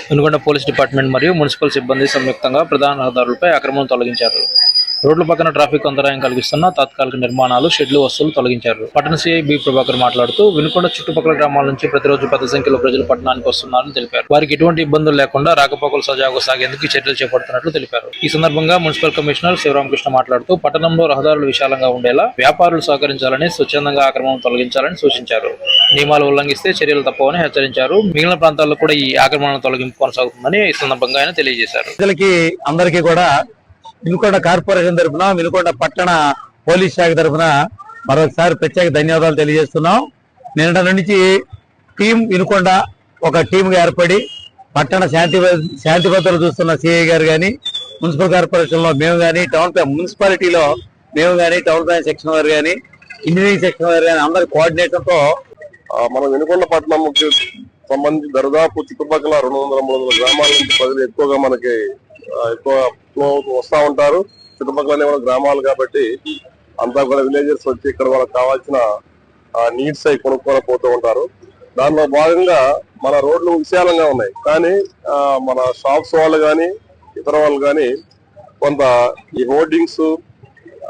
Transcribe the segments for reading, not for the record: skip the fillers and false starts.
Venukonda police department మరియు municipal సిబ్బంది సంయుక్తంగా ప్రధాన రహదారులపై అక్రమం తొలగించారు. రోడ్ల పక్కన ట్రాఫిక్ అంతరాయం కలిగిస్తున్న తాత్కాలిక నిర్మాణాలు, షెడ్లు, వస్తువులు తొలగించారు. పట్టణ సీఐ బి ప్రభాకర్ మాట్లాడుతూ వినుకొండ చుట్టుపక్కల గ్రామాల నుంచి ప్రతిరోజు పెద్ద సంఖ్యలో ప్రజలు పట్టణానికి వస్తున్నారని తెలిపారు. వారికి ఎటువంటి ఇబ్బందులు లేకుండా రాకపోకలు సజావుగా సాగేందుకు చర్యలు చేపడుతున్నట్లు తెలిపారు. ఈ సందర్భంగా మున్సిపల్ కమిషనర్ శివరామకృష్ణ మాట్లాడుతూ పట్టణంలో రహదారులు విశాలంగా ఉండేలా వ్యాపారులు సహకరించాలని, స్వచ్ఛందంగా ఆక్రమణ తొలగించాలని సూచించారు. నియమాలు ఉల్లంఘిస్తే చర్యలు తప్పవని హెచ్చరించారు. మిగిలిన ప్రాంతాల్లో కూడా ఈ ఆక్రమణ తొలగింపు కొనసాగుతుందని ఈ సందర్భంగా ఆయన తెలియజేశారు. అందరికీ కూడా వినుకొండ కార్పొరేషన్ తరఫున, వినుకొండ పట్టణ పోలీస్ శాఖ తరఫున మరొకసారి ప్రత్యేక ధన్యవాదాలు తెలియజేస్తున్నాం. నిన్నటి నుంచి టీం వినుకొండ ఒక టీంగా ఏర్పడి పట్టణ శాంతి భద్రతలు చూస్తున్న సిఐ గారు కానీ, మున్సిపల్ కార్పొరేషన్ లో మేము కానీ, మున్సిపాలిటీలో మేము కానీ, టౌన్ ప్లాన్ సెక్షన్ వారు కానీ, ఇంజనీరింగ్ సెక్షన్ వారు కానీ అందరి కోఆర్డినేషన్ తో మనం వినుకొండ పట్టణంకి సంబంధించి దరిదాపు చుట్టుపక్కల 200-300 గ్రామాల నుంచి ప్రజలు ఎక్కువగా మనకి ఎక్కువ ఫ్లో వస్తూ ఉంటారు. చుట్టుపక్కలనే మన గ్రామాలు కాబట్టి అంతా కూడా విలేజర్స్ వచ్చి ఇక్కడ వాళ్ళకి కావాల్సిన నీడ్స్ అవి కొనుక్కొని పోతూ ఉంటారు. దానిలో భాగంగా మన రోడ్లు విశాలంగా ఉన్నాయి, కానీ మన షాప్స్ వాళ్ళు కానీ ఇతర వాళ్ళు కానీ కొంత ఈ హోర్డింగ్స్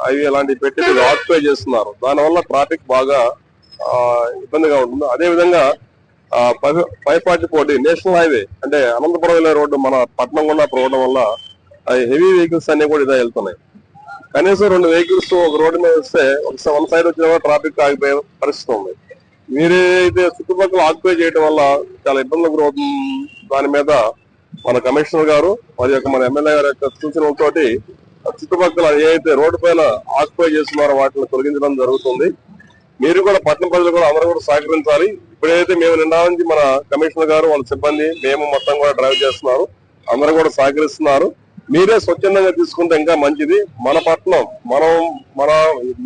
అవి అలాంటివి పెట్టి ఆక్యుపై చేస్తున్నారు. దానివల్ల ట్రాఫిక్ బాగా ఇబ్బందిగా ఉంటుంది. అదేవిధంగా 540 నేషనల్ హైవే అంటే అనంతపురం వెళ్ళే రోడ్డు మన పట్టణం గుండా పోవడం వల్ల హెవీ వెహికల్స్ అన్ని కూడా ఇదే వెళ్తున్నాయి. కనీసం 2 వెహికల్స్ ఒక రోడ్డు మీద వస్తే వన్ సైడ్ వచ్చిన ట్రాఫిక్ ఆగిపోయే పరిస్థితి ఉంది. మీరైతే చుట్టుపక్కల ఆక్యుపై చేయడం వల్ల చాలా ఇబ్బందులు గురవుతుంది. దాని మీద మన కమిషనర్ గారు మరియు మన ఎమ్మెల్యే గారి యొక్క సూచనలతోటి చుట్టుపక్కల ఏదైతే రోడ్డు పైన ఆక్యుపై చేస్తున్నారో వాటిని తొలగించడం జరుగుతుంది. మీరు కూడా పట్టణ ప్రజలు కూడా అందరూ కూడా సహకరించాలి. ఇప్పుడైతే మేము నిండా నుంచి మన కమిషనర్ గారు వాళ్ళ సిబ్బంది మేము మొత్తం కూడా డ్రైవ్ చేస్తున్నారు, అందరూ కూడా సహకరిస్తున్నారు. మీరే స్వచ్ఛందంగా తీసుకుంటే ఇంకా మంచిది. మన పట్టణం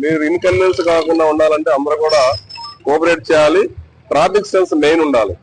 మీరు ఇన్కన్వీనియన్స్ కాకుండా ఉండాలంటే అందరూ కూడా కోఆపరేట్ చేయాలి. ట్రాఫిక్ సెన్స్ మెయిన్ ఉండాలి.